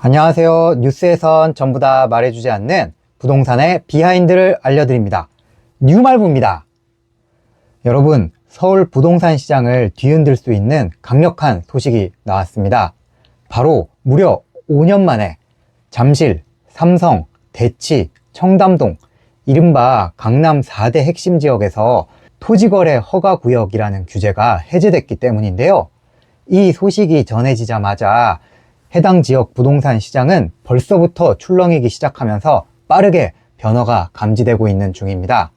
안녕하세요. 뉴스에선 전부 다 말해주지 않는 부동산의 비하인드를 알려드립니다. 뉴말부입니다. 여러분, 서울 부동산 시장을 뒤흔들 수 있는 강력한 소식이 나왔습니다. 바로 무려 5년 만에 잠실, 삼성, 대치, 청담동, 이른바 강남 4대 핵심 지역에서 토지거래 허가구역이라는 규제가 해제됐기 때문인데요. 이 소식이 전해지자마자 해당 지역 부동산 시장은 벌써부터 출렁이기 시작하면서 빠르게 변화가 감지되고 있는 중입니다.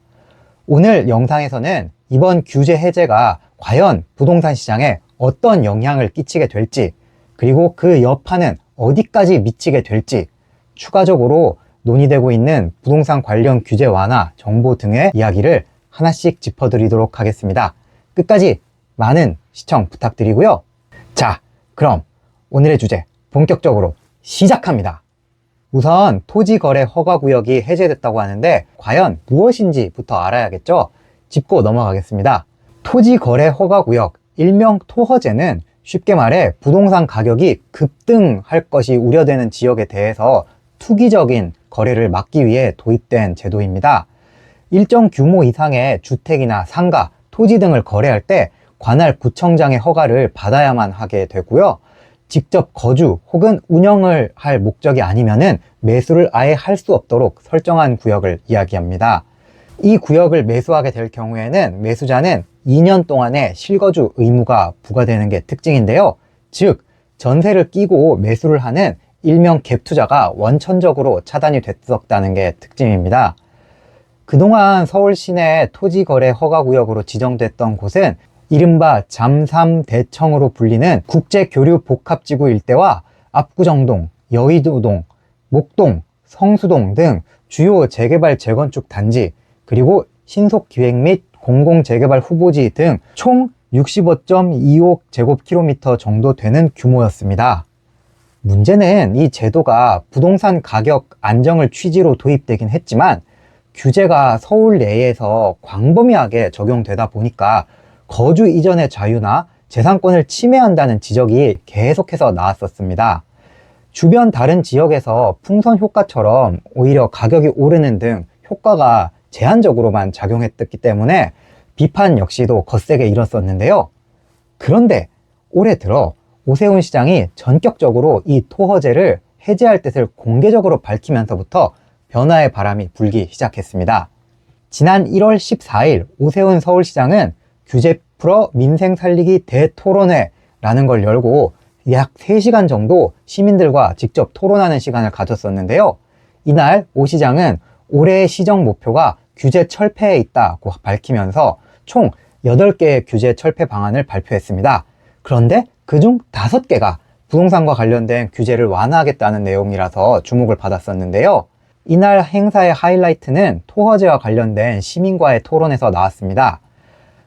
오늘 영상에서는 이번 규제 해제가 과연 부동산 시장에 어떤 영향을 끼치게 될지, 그리고 그 여파는 어디까지 미치게 될지, 추가적으로 논의되고 있는 부동산 관련 규제 완화 정보 등의 이야기를 하나씩 짚어드리도록 하겠습니다. 끝까지 많은 시청 부탁드리고요. 자, 그럼 오늘의 주제 본격적으로 시작합니다. 우선 토지거래 허가구역이 해제됐다고 하는데 과연 무엇인지부터 알아야겠죠? 짚고 넘어가겠습니다. 토지거래 허가구역, 일명 토허제는 쉽게 말해 부동산 가격이 급등할 것이 우려되는 지역에 대해서 투기적인 거래를 막기 위해 도입된 제도입니다. 일정 규모 이상의 주택이나 상가, 토지 등을 거래할 때 관할 구청장의 허가를 받아야만 하게 되고요. 직접 거주 혹은 운영을 할 목적이 아니면은 매수를 아예 할 수 없도록 설정한 구역을 이야기합니다. 이 구역을 매수하게 될 경우에는 매수자는 2년 동안의 실거주 의무가 부과되는 게 특징인데요. 즉, 전세를 끼고 매수를 하는 일명 갭 투자가 원천적으로 차단이 됐었다는 게 특징입니다. 그동안 서울 시내 토지거래 허가구역으로 지정됐던 곳은 이른바 잠삼대청으로 불리는 국제교류복합지구 일대와 압구정동, 여의도동, 목동, 성수동 등 주요 재개발 재건축 단지, 그리고 신속기획 및 공공재개발 후보지 등 총 65.25제곱킬로미터 정도 되는 규모였습니다. 문제는 이 제도가 부동산 가격 안정을 취지로 도입되긴 했지만 규제가 서울 내에서 광범위하게 적용되다 보니까 거주 이전의 자유나 재산권을 침해한다는 지적이 계속해서 나왔었습니다. 주변 다른 지역에서 풍선 효과처럼 오히려 가격이 오르는 등 효과가 제한적으로만 작용했기 때문에 비판 역시도 거세게 일었었는데요. 그런데 올해 들어 오세훈 시장이 전격적으로 이 토허제를 해제할 뜻을 공개적으로 밝히면서부터 변화의 바람이 불기 시작했습니다. 지난 1월 14일 오세훈 서울시장은 규제 풀어 민생 살리기 대토론회라는 걸 열고 약 3시간 정도 시민들과 직접 토론하는 시간을 가졌었는데요. 이날 오 시장은 올해의 시정 목표가 규제 철폐에 있다고 밝히면서 총 8개의 규제 철폐 방안을 발표했습니다. 그런데 그중 5개가 부동산과 관련된 규제를 완화하겠다는 내용이라서 주목을 받았었는데요. 이날 행사의 하이라이트는 토허제와 관련된 시민과의 토론에서 나왔습니다.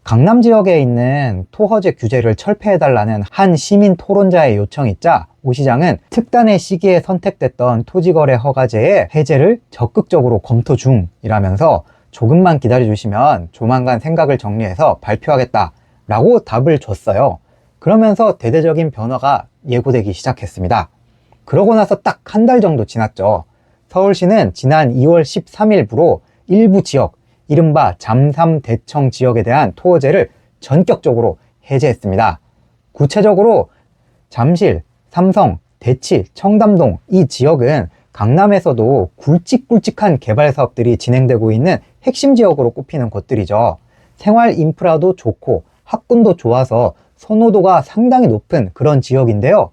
강남 지역에 있는 토허제 규제를 철폐해달라는 한 시민 토론자의 요청이 있자 오 시장은 특단의 시기에 선택됐던 토지거래 허가제의 해제를 적극적으로 검토 중이라면서 조금만 기다려주시면 조만간 생각을 정리해서 발표하겠다라고 답을 줬어요. 그러면서 대대적인 변화가 예고되기 시작했습니다. 그러고 나서 딱 한 달 정도 지났죠. 서울시는 지난 2월 13일부로 일부 지역, 이른바 잠삼대청 지역에 대한 토허제를 전격적으로 해제했습니다. 구체적으로 잠실, 삼성, 대치, 청담동 이 지역은 강남에서도 굵직굵직한 개발 사업들이 진행되고 있는 핵심 지역으로 꼽히는 곳들이죠. 생활 인프라도 좋고 학군도 좋아서 선호도가 상당히 높은 그런 지역인데요.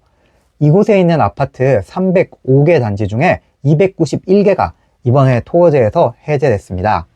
이곳에 있는 아파트 305개 단지 중에 291개가 이번에 토허제에서 해제됐습니다.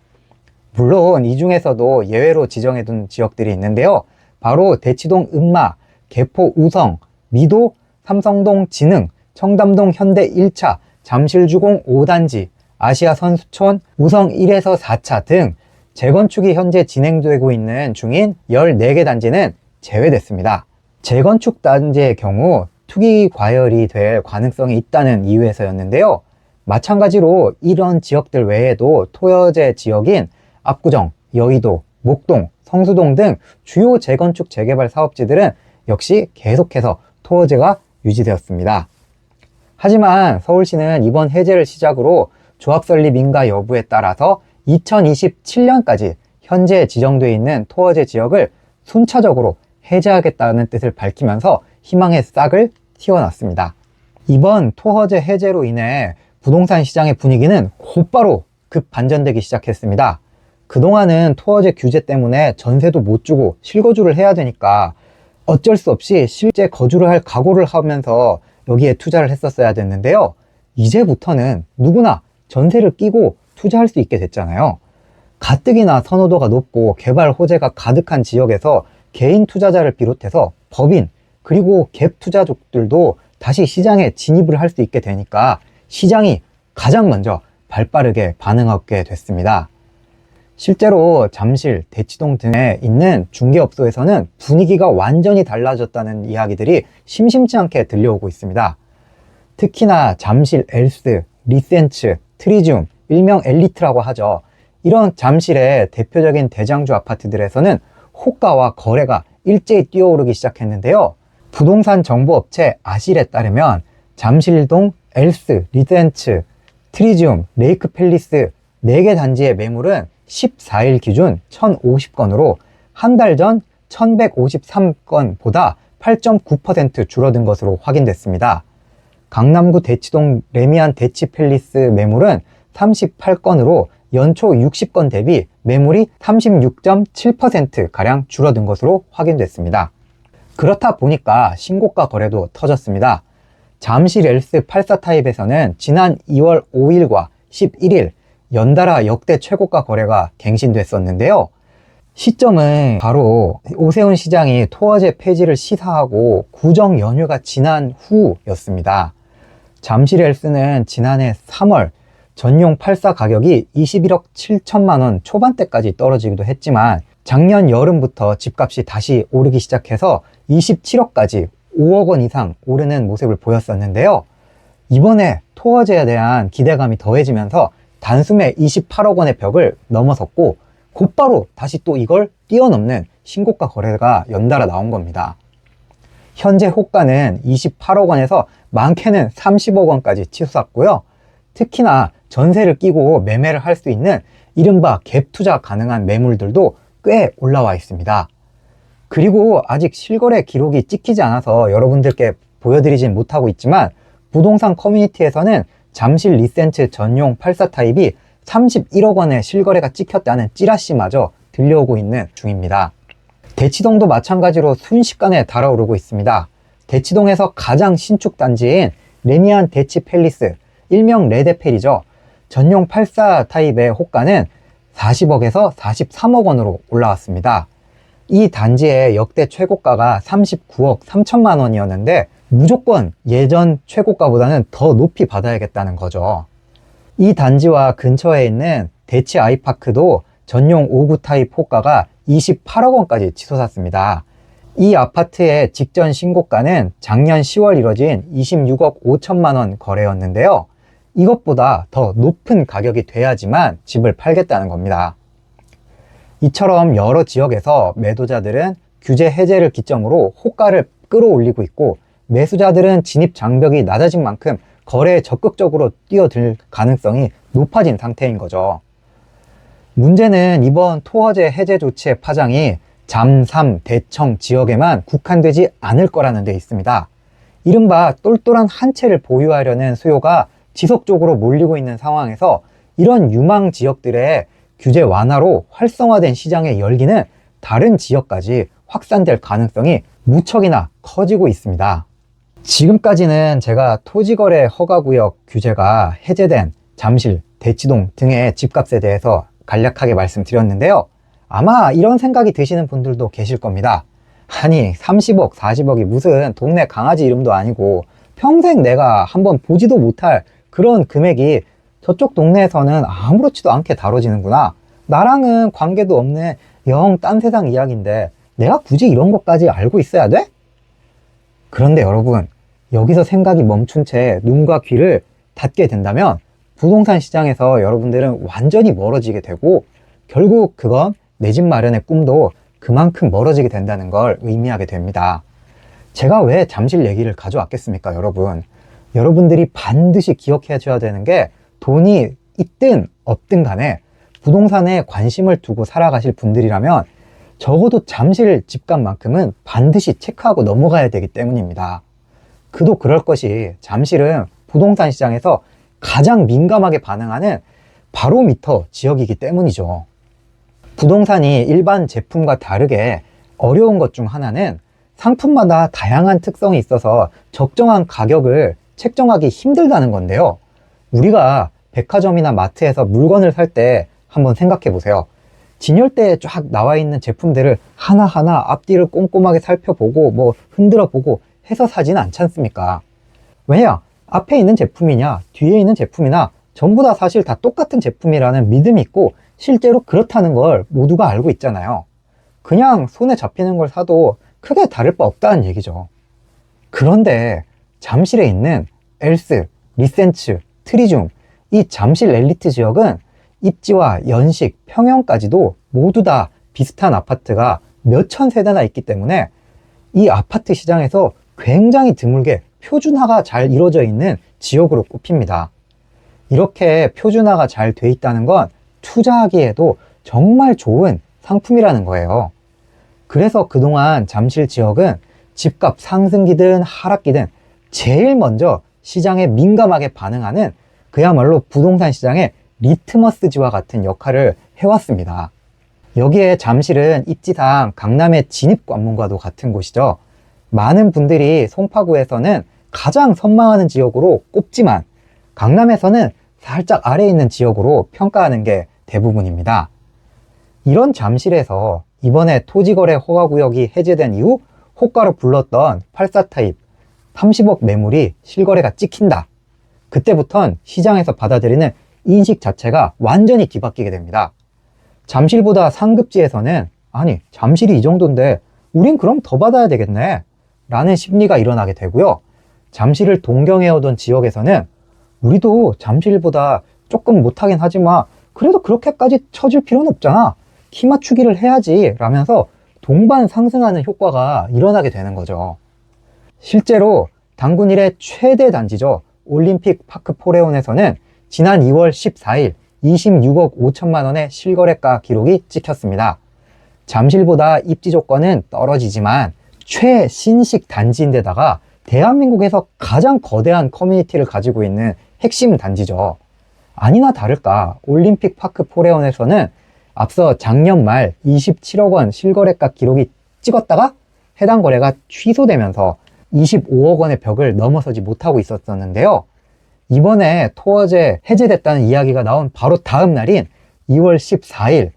물론 이 중에서도 예외로 지정해둔 지역들이 있는데요. 바로 대치동 은마, 개포 우성, 미도, 삼성동 진흥, 청담동 현대 1차, 잠실주공 5단지, 아시아 선수촌, 우성 1에서 4차 등 재건축이 현재 진행되고 있는 중인 14개 단지는 제외됐습니다. 재건축 단지의 경우 투기 과열이 될 가능성이 있다는 이유에서였는데요. 마찬가지로 이런 지역들 외에도 토허제 지역인 압구정, 여의도, 목동, 성수동 등 주요 재건축 재개발 사업지들은 역시 계속해서 토허제가 유지되었습니다. 하지만 서울시는 이번 해제를 시작으로 조합 설립 인가 여부에 따라서 2027년까지 현재 지정되어 있는 토어제 지역을 순차적으로 해제하겠다는 뜻을 밝히면서 희망의 싹을 틔워놨습니다. 이번 토어제 해제로 인해 부동산 시장의 분위기는 곧바로 급반전되기 시작했습니다. 그동안은 토어제 규제 때문에 전세도 못 주고 실거주를 해야 되니까 어쩔 수 없이 실제 거주를 할 각오를 하면서 여기에 투자를 했었어야 됐는데요. 이제부터는 누구나 전세를 끼고 투자할 수 있게 됐잖아요. 가뜩이나 선호도가 높고 개발 호재가 가득한 지역에서 개인 투자자를 비롯해서 법인 그리고 갭 투자족들도 다시 시장에 진입을 할 수 있게 되니까 시장이 가장 먼저 발빠르게 반응하게 됐습니다. 실제로 잠실, 대치동 등에 있는 중개업소에서는 분위기가 완전히 달라졌다는 이야기들이 심심치 않게 들려오고 있습니다. 특히나 잠실 엘스, 리센츠, 트리지움, 일명 엘리트라고 하죠. 이런 잠실의 대표적인 대장주 아파트들에서는 호가와 거래가 일제히 뛰어오르기 시작했는데요. 부동산 정보업체 아실에 따르면 잠실동, 엘스, 리센츠, 트리지움, 레이크팰리스 4개 단지의 매물은 14일 기준 1050건으로 한 달 전 1153건보다 8.9% 줄어든 것으로 확인됐습니다. 강남구 대치동 레미안 대치팰리스 매물은 38건으로 연초 60건 대비 매물이 36.7%가량 줄어든 것으로 확인됐습니다. 그렇다 보니까 신고가 거래도 터졌습니다. 잠실 엘스 84 타입에서는 지난 2월 5일과 11일 연달아 역대 최고가 거래가 갱신됐었는데요. 시점은 바로 오세훈 시장이 토어제 폐지를 시사하고 구정 연휴가 지난 후였습니다. 잠실 엘스는 지난해 3월 전용 84 가격이 21억 7천만 원 초반대까지 떨어지기도 했지만 작년 여름부터 집값이 다시 오르기 시작해서 27억까지 5억 원 이상 오르는 모습을 보였었는데요. 이번에 토어제에 대한 기대감이 더해지면서 단숨에 28억 원의 벽을 넘어섰고 곧바로 다시 또 이걸 뛰어넘는 신고가 거래가 연달아 나온 겁니다. 현재 호가는 28억 원에서 많게는 30억 원까지 치솟았고요. 특히나 전세를 끼고 매매를 할 수 있는 이른바 갭 투자 가능한 매물들도 꽤 올라와 있습니다. 그리고 아직 실거래 기록이 찍히지 않아서 여러분들께 보여드리진 못하고 있지만 부동산 커뮤니티에서는 잠실 리센츠 전용 84 타입이 31억 원의 실거래가 찍혔다는 찌라시마저 들려오고 있는 중입니다. 대치동도 마찬가지로 순식간에 달아오르고 있습니다. 대치동에서 가장 신축 단지인 레미안 대치팰리스, 일명 레데펠이죠. 전용 84 타입의 호가는 40억에서 43억 원으로 올라왔습니다. 이 단지의 역대 최고가가 39억 3천만 원이었는데 무조건 예전 최고가보다는 더 높이 받아야겠다는 거죠. 이 단지와 근처에 있는 대치 아이파크도 전용 59 타입 호가가 28억 원까지 치솟았습니다. 이 아파트의 직전 신고가는 작년 10월 이뤄진 26억 5천만 원 거래였는데요. 이것보다 더 높은 가격이 돼야지만 집을 팔겠다는 겁니다. 이처럼 여러 지역에서 매도자들은 규제 해제를 기점으로 호가를 끌어올리고 있고 매수자들은 진입 장벽이 낮아진 만큼 거래에 적극적으로 뛰어들 가능성이 높아진 상태인 거죠. 문제는 이번 토어제 해제 조치의 파장이 잠, 대청 지역에만 국한되지 않을 거라는 데 있습니다. 이른바 똘똘한 한 채를 보유하려는 수요가 지속적으로 몰리고 있는 상황에서 이런 유망 지역들의 규제 완화로 활성화된 시장의 열기는 다른 지역까지 확산될 가능성이 무척이나 커지고 있습니다. 지금까지는 제가 토지거래 허가구역 규제가 해제된 잠실, 대치동 등의 집값에 대해서 간략하게 말씀드렸는데요. 아마 이런 생각이 드시는 분들도 계실 겁니다. 아니 30억, 40억이 무슨 동네 강아지 이름도 아니고 평생 내가 한번 보지도 못할 그런 금액이 저쪽 동네에서는 아무렇지도 않게 다뤄지는구나. 나랑은 관계도 없는 영 딴 세상 이야기인데 내가 굳이 이런 것까지 알고 있어야 돼? 그런데 여러분, 여기서 생각이 멈춘 채 눈과 귀를 닫게 된다면 부동산 시장에서 여러분들은 완전히 멀어지게 되고 결국 그건 내 집 마련의 꿈도 그만큼 멀어지게 된다는 걸 의미하게 됩니다. 제가 왜 잠실 얘기를 가져왔겠습니까, 여러분? 여러분들이 반드시 기억해 줘야 되는 게 돈이 있든 없든 간에 부동산에 관심을 두고 살아가실 분들이라면 적어도 잠실 집값만큼은 반드시 체크하고 넘어가야 되기 때문입니다. 그도 그럴 것이 잠실은 부동산 시장에서 가장 민감하게 반응하는 바로미터 지역이기 때문이죠. 부동산이 일반 제품과 다르게 어려운 것 중 하나는 상품마다 다양한 특성이 있어서 적정한 가격을 책정하기 힘들다는 건데요. 우리가 백화점이나 마트에서 물건을 살 때 한번 생각해 보세요. 진열대에 쫙 나와 있는 제품들을 하나하나 앞뒤를 꼼꼼하게 살펴보고 뭐 흔들어 보고 해서 사지는 않지 않습니까? 왜냐? 앞에 있는 제품이냐 뒤에 있는 제품이나 전부 다 사실 다 똑같은 제품이라는 믿음이 있고 실제로 그렇다는 걸 모두가 알고 있잖아요. 그냥 손에 잡히는 걸 사도 크게 다를 바 없다는 얘기죠. 그런데 잠실에 있는 엘스, 리센츠, 트리중, 이 잠실 엘리트 지역은 입지와 연식, 평형까지도 모두 다 비슷한 아파트가 몇천 세대나 있기 때문에 이 아파트 시장에서 굉장히 드물게 표준화가 잘 이루어져 있는 지역으로 꼽힙니다. 이렇게 표준화가 잘 돼 있다는 건 투자하기에도 정말 좋은 상품이라는 거예요. 그래서 그동안 잠실 지역은 집값 상승기든 하락기든 제일 먼저 시장에 민감하게 반응하는 그야말로 부동산 시장의 리트머스지와 같은 역할을 해왔습니다. 여기에 잠실은 입지상 강남의 진입관문과도 같은 곳이죠. 많은 분들이 송파구에서는 가장 선망하는 지역으로 꼽지만 강남에서는 살짝 아래에 있는 지역으로 평가하는 게 대부분입니다. 이런 잠실에서 이번에 토지거래 허가구역이 해제된 이후 호가로 불렀던 84타입 30억 매물이 실거래가 찍힌다. 그때부턴 시장에서 받아들이는 인식 자체가 완전히 뒤바뀌게 됩니다. 잠실보다 상급지에서는 아니 잠실이 이 정도인데 우린 그럼 더 받아야 되겠네 라는 심리가 일어나게 되고요. 잠실을 동경해오던 지역에서는 우리도 잠실보다 조금 못하긴 하지만 그래도 그렇게까지 쳐줄 필요는 없잖아, 키 맞추기를 해야지 라면서 동반 상승하는 효과가 일어나게 되는 거죠. 실제로 단군 일의 최대 단지죠, 올림픽 파크 포레온에서는 지난 2월 14일 26억 5천만 원의 실거래가 기록이 찍혔습니다. 잠실보다 입지 조건은 떨어지지만 최신식 단지인데다가 대한민국에서 가장 거대한 커뮤니티를 가지고 있는 핵심 단지죠. 아니나 다를까 올림픽 파크 포레온에서는 앞서 작년 말 27억 원 실거래가 기록이 찍었다가 해당 거래가 취소되면서 25억 원의 벽을 넘어서지 못하고 있었는데요. 이번에 토어제 해제됐다는 이야기가 나온 바로 다음 날인 2월 14일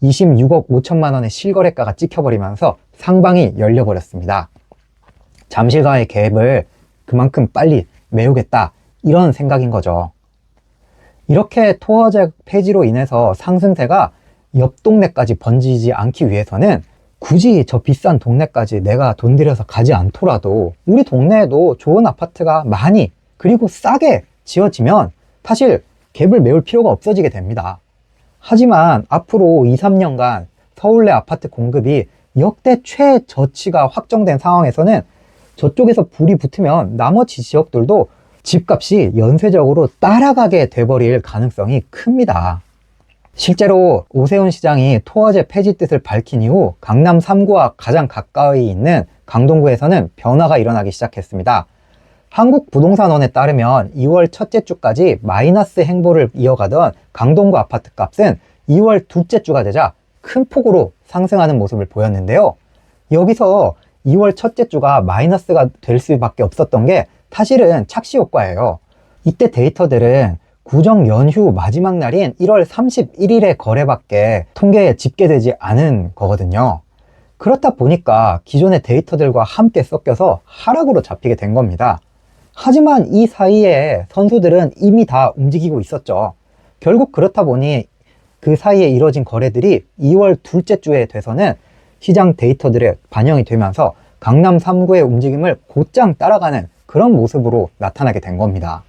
26억 5천만 원의 실거래가가 찍혀버리면서 상방이 열려버렸습니다. 잠실과의 갭을 그만큼 빨리 메우겠다, 이런 생각인 거죠. 이렇게 토어제 폐지로 인해서 상승세가 옆 동네까지 번지지 않기 위해서는 굳이 저 비싼 동네까지 내가 돈 들여서 가지 않더라도 우리 동네에도 좋은 아파트가 많이 그리고 싸게 지어지면 사실 갭을 메울 필요가 없어지게 됩니다. 하지만 앞으로 2, 3년간 서울 내 아파트 공급이 역대 최저치가 확정된 상황에서는 저쪽에서 불이 붙으면 나머지 지역들도 집값이 연쇄적으로 따라가게 돼버릴 가능성이 큽니다. 실제로 오세훈 시장이 토어제 폐지 뜻을 밝힌 이후 강남 3구와 가장 가까이 있는 강동구에서는 변화가 일어나기 시작했습니다. 한국부동산원에 따르면 2월 첫째 주까지 마이너스 행보를 이어가던 강동구 아파트 값은 2월 둘째 주가 되자 큰 폭으로 상승하는 모습을 보였는데요. 여기서 2월 첫째 주가 마이너스가 될 수밖에 없었던 게 사실은 착시 효과예요. 이때 데이터들은 구정 연휴 마지막 날인 1월 31일의 거래밖에 통계에 집계되지 않은 거거든요. 그렇다 보니까 기존의 데이터들과 함께 섞여서 하락으로 잡히게 된 겁니다. 하지만 이 사이에 선수들은 이미 다 움직이고 있었죠. 결국 그렇다 보니 그 사이에 이뤄진 거래들이 2월 둘째 주에 돼서는 시장 데이터들에 반영이 되면서 강남 3구의 움직임을 곧장 따라가는 그런 모습으로 나타나게 된 겁니다.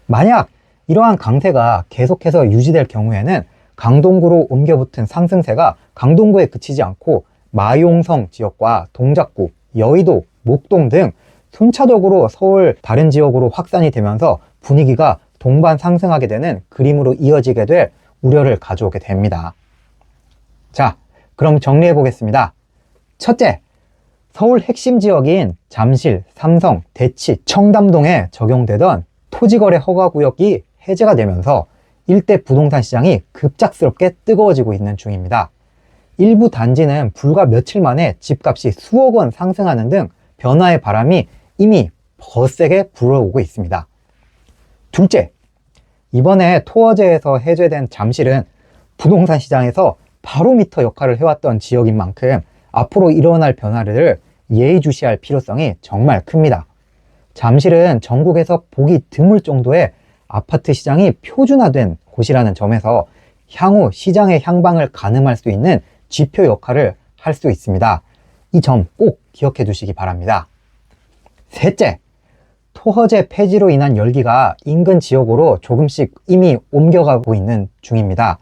만약 이러한 강세가 계속해서 유지될 경우에는 강동구로 옮겨붙은 상승세가 강동구에 그치지 않고 마용성 지역과 동작구, 여의도, 목동 등 순차적으로 서울 다른 지역으로 확산이 되면서 분위기가 동반 상승하게 되는 그림으로 이어지게 될 우려를 가져오게 됩니다. 자, 그럼 정리해 보겠습니다. 첫째, 서울 핵심 지역인 잠실, 삼성, 대치, 청담동에 적용되던 토지거래 허가구역이 해제가 되면서 일대 부동산 시장이 급작스럽게 뜨거워지고 있는 중입니다. 일부 단지는 불과 며칠 만에 집값이 수억 원 상승하는 등 변화의 바람이 이미 거세게 불어오고 있습니다. 둘째, 이번에 토어제에서 해제된 잠실은 부동산 시장에서 바로미터 역할을 해왔던 지역인 만큼 앞으로 일어날 변화를 예의주시할 필요성이 정말 큽니다. 잠실은 전국에서 보기 드물 정도의 아파트 시장이 표준화된 곳이라는 점에서 향후 시장의 향방을 가늠할 수 있는 지표 역할을 할 수 있습니다. 이 점 꼭 기억해 두시기 바랍니다. 셋째, 토허제 폐지로 인한 열기가 인근 지역으로 조금씩 이미 옮겨가고 있는 중입니다.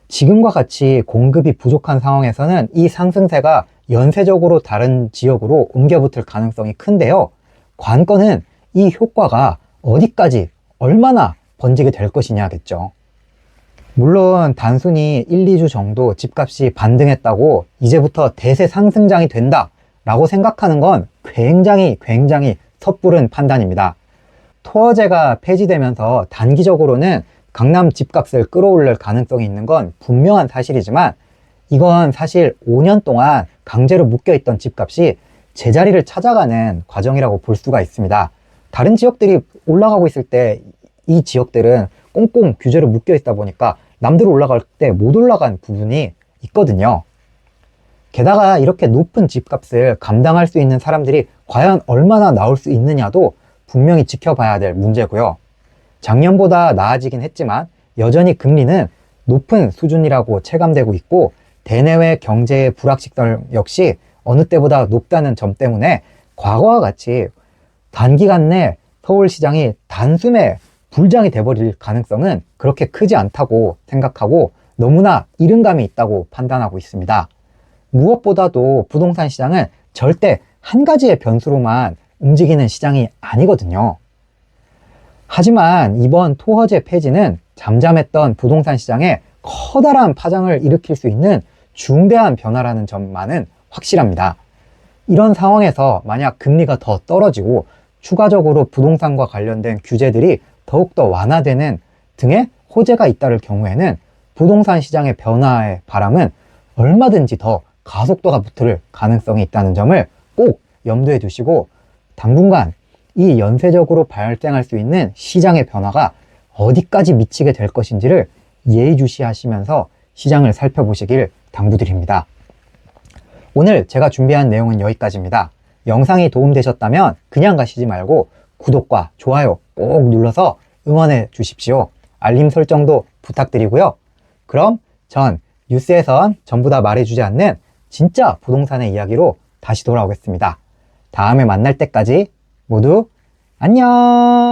지금과 같이 공급이 부족한 상황에서는 이 상승세가 연쇄적으로 다른 지역으로 옮겨붙을 가능성이 큰데요. 관건은 이 효과가 어디까지 얼마나 번지게 될 것이냐겠죠. 물론 단순히 1, 2주 정도 집값이 반등했다고 이제부터 대세 상승장이 된다 라고 생각하는 건 굉장히 섣부른 판단입니다. 토어제가 폐지되면서 단기적으로는 강남 집값을 끌어올릴 가능성이 있는 건 분명한 사실이지만 이건 사실 5년 동안 강제로 묶여있던 집값이 제자리를 찾아가는 과정이라고 볼 수가 있습니다. 다른 지역들이 올라가고 있을 때 이 지역들은 꽁꽁 규제로 묶여 있다 보니까 남들 올라갈 때 못 올라간 부분이 있거든요. 게다가 이렇게 높은 집값을 감당할 수 있는 사람들이 과연 얼마나 나올 수 있느냐도 분명히 지켜봐야 될 문제고요. 작년보다 나아지긴 했지만 여전히 금리는 높은 수준이라고 체감되고 있고 대내외 경제의 불확실성 역시 어느 때보다 높다는 점 때문에 과거와 같이 단기간 내 서울시장이 단숨에 불장이 돼버릴 가능성은 그렇게 크지 않다고 생각하고 너무나 이른감이 있다고 판단하고 있습니다. 무엇보다도 부동산 시장은 절대 한 가지의 변수로만 움직이는 시장이 아니거든요. 하지만 이번 토허제 폐지는 잠잠했던 부동산 시장에 커다란 파장을 일으킬 수 있는 중대한 변화라는 점만은 확실합니다. 이런 상황에서 만약 금리가 더 떨어지고 추가적으로 부동산과 관련된 규제들이 더욱더 완화되는 등의 호재가 잇따를 경우에는 부동산 시장의 변화의 바람은 얼마든지 더 가속도가 붙을 가능성이 있다는 점을 꼭 염두에 두시고 당분간 이 연쇄적으로 발생할 수 있는 시장의 변화가 어디까지 미치게 될 것인지를 예의주시하시면서 시장을 살펴보시길 당부드립니다. 오늘 제가 준비한 내용은 여기까지입니다. 영상이 도움되셨다면 그냥 가시지 말고 구독과 좋아요 꼭 눌러서 응원해 주십시오. 알림 설정도 부탁드리고요. 그럼 전 뉴스에선 전부 다 말해주지 않는 진짜 부동산의 이야기로 다시 돌아오겠습니다. 다음에 만날 때까지 모두 안녕!